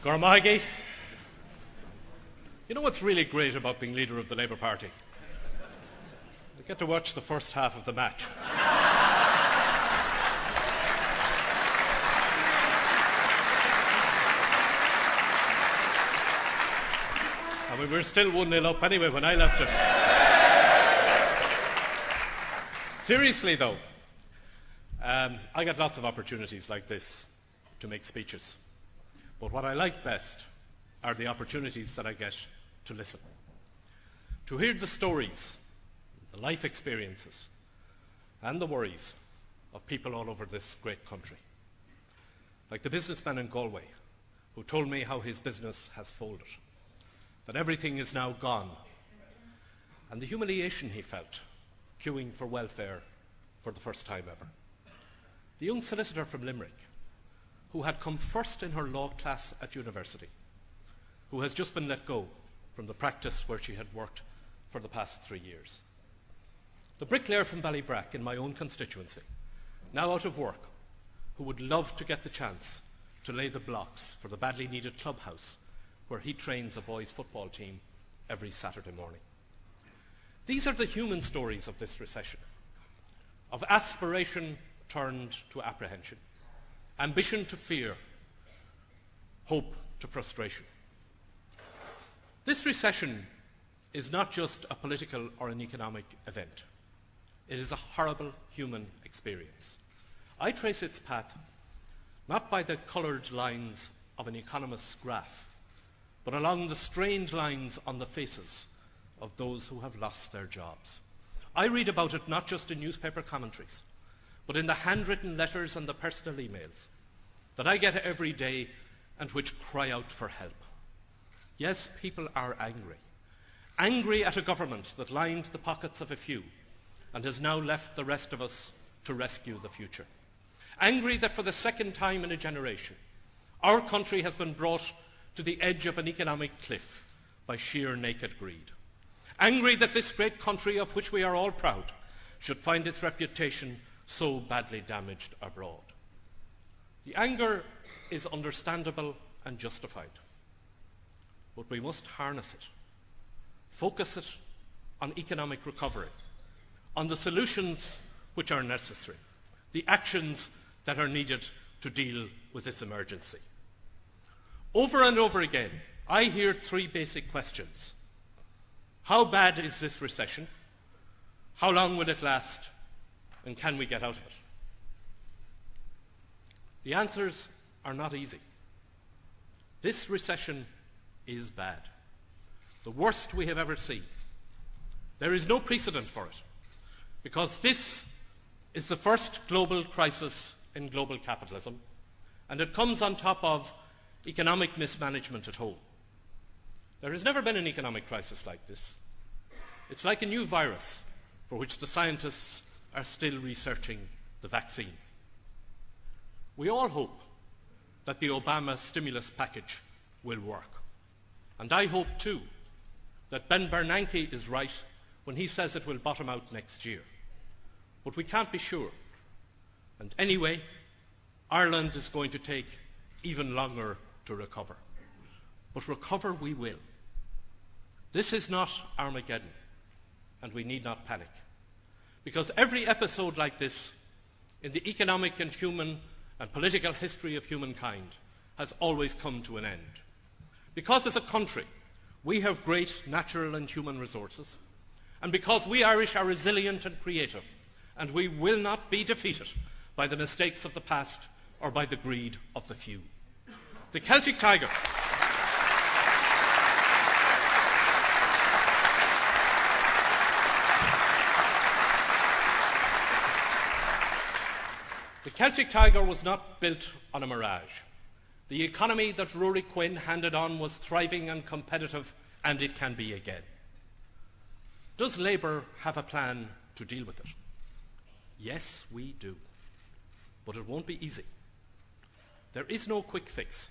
Gormaghi, you know what's really great about being leader of the Labour Party? You get to watch the first half of the match. I mean, we're still 1-0 up anyway when I left it. Seriously though, I get lots of opportunities like this to make speeches. But what I like best are the opportunities that I get to listen. To hear the stories, the life experiences, and the worries of people all over this great country. Like the businessman in Galway, who told me how his business has folded, that everything is now gone, and the humiliation he felt queuing for welfare for the first time ever. The young solicitor from Limerick, who had come first in her law class at university, who has just been let go from the practice where she had worked for the past 3 years. The bricklayer from Ballybrack in my own constituency, now out of work, who would love to get the chance to lay the blocks for the badly needed clubhouse where he trains a boys' football team every Saturday morning. These are the human stories of this recession, of aspiration turned to apprehension, ambition to fear, hope to frustration. This recession is not just a political or an economic event. It is a horrible human experience. I trace its path not by the coloured lines of an economist's graph, but along the strained lines on the faces of those who have lost their jobs. I read about it not just in newspaper commentaries, but in the handwritten letters and the personal emails that I get every day and which cry out for help. Yes, people are angry. Angry at a government that lined the pockets of a few and has now left the rest of us to rescue the future. Angry that for the second time in a generation, our country has been brought to the edge of an economic cliff by sheer naked greed. Angry that this great country of which we are all proud should find its reputation so badly damaged abroad. The anger is understandable and justified, but we must harness it, focus it on economic recovery, on the solutions which are necessary, the actions that are needed to deal with this emergency. Over and over again, I hear three basic questions. How bad is this recession? How long will it last? And can we get out of it? The answers are not easy. This recession is bad, the worst we have ever seen. There is no precedent for it, because this is the first global crisis in global capitalism, and it comes on top of economic mismanagement at home. There has never been an economic crisis like this. It's like a new virus for which the scientists are still researching the vaccine. We all hope that the Obama stimulus package will work. And I hope too that Ben Bernanke is right when he says it will bottom out next year. But we can't be sure. And anyway, Ireland is going to take even longer to recover. But recover we will. This is not Armageddon, and we need not panic. Because every episode like this in the economic and human and political history of humankind has always come to an end. Because as a country, we have great natural and human resources, and because we Irish are resilient and creative, and we will not be defeated by the mistakes of the past or by the greed of the few. The Celtic Tiger The Celtic Tiger was not built on a mirage. The economy that Rory Quinn handed on was thriving and competitive, and it can be again. Does Labour have a plan to deal with it? Yes, we do. But it won't be easy. There is no quick fix.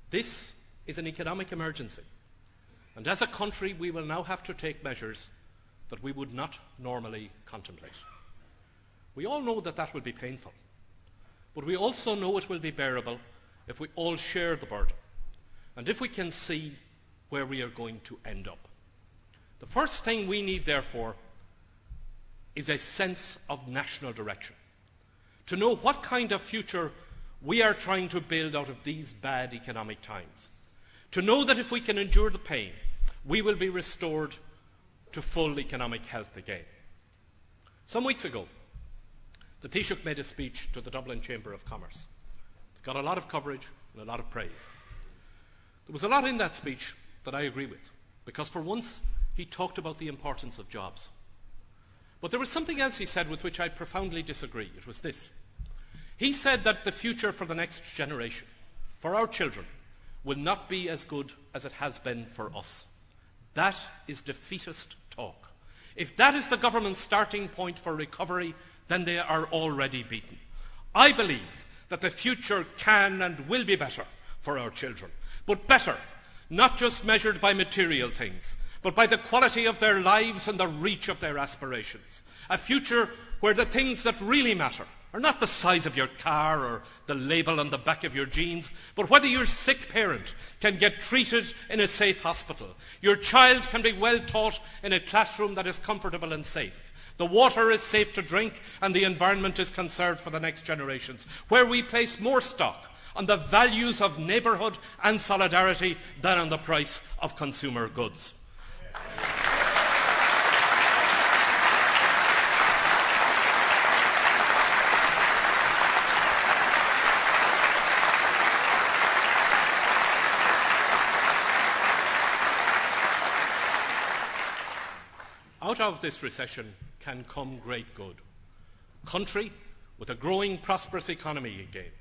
This is an economic emergency, and as a country we will now have to take measures that we would not normally contemplate. We all know that that will be painful, but we also know it will be bearable if we all share the burden and if we can see where we are going to end up. The first thing we need, therefore, is a sense of national direction, to know what kind of future we are trying to build out of these bad economic times, to know that if we can endure the pain, we will be restored to full economic health again. Some weeks ago, the Taoiseach made a speech to the Dublin Chamber of Commerce. It got a lot of coverage and a lot of praise. There was a lot in that speech that I agree with, because for once he talked about the importance of jobs. But there was something else he said with which I profoundly disagree. It was this. He said that the future for the next generation, for our children, will not be as good as it has been for us. That is defeatist talk. If that is the government's starting point for recovery, then they are already beaten. I believe that the future can and will be better for our children, but better, not just measured by material things, but by the quality of their lives and the reach of their aspirations. A future where the things that really matter are not the size of your car or the label on the back of your jeans, but whether your sick parent can get treated in a safe hospital, your child can be well taught in a classroom that is comfortable and safe, the water is safe to drink, and the environment is conserved for the next generations, where we place more stock on the values of neighbourhood and solidarity than on the price of consumer goods. Out of this recession can come great good. Country with a growing, prosperous economy again,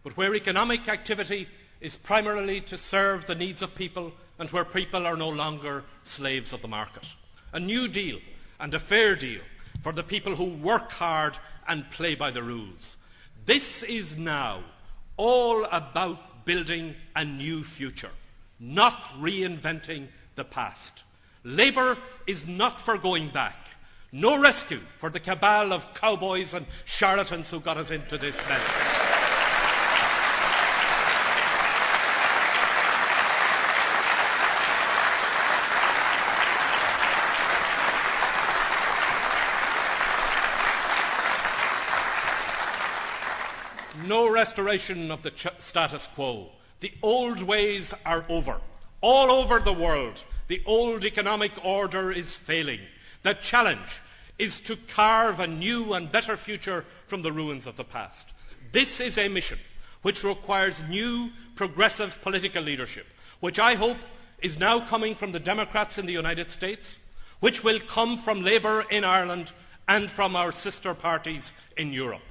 but where economic activity is primarily to serve the needs of people and where people are no longer slaves of the market. A new deal and a fair deal for the people who work hard and play by the rules. This is now all about building a new future, not reinventing the past. Labour is not for going back. No rescue for the cabal of cowboys and charlatans who got us into this mess. No restoration of the status quo. The old ways are over. All over the world, the old economic order is failing. The challenge is to carve a new and better future from the ruins of the past. This is a mission which requires new, progressive political leadership, which I hope is now coming from the Democrats in the United States, which will come from Labour in Ireland and from our sister parties in Europe.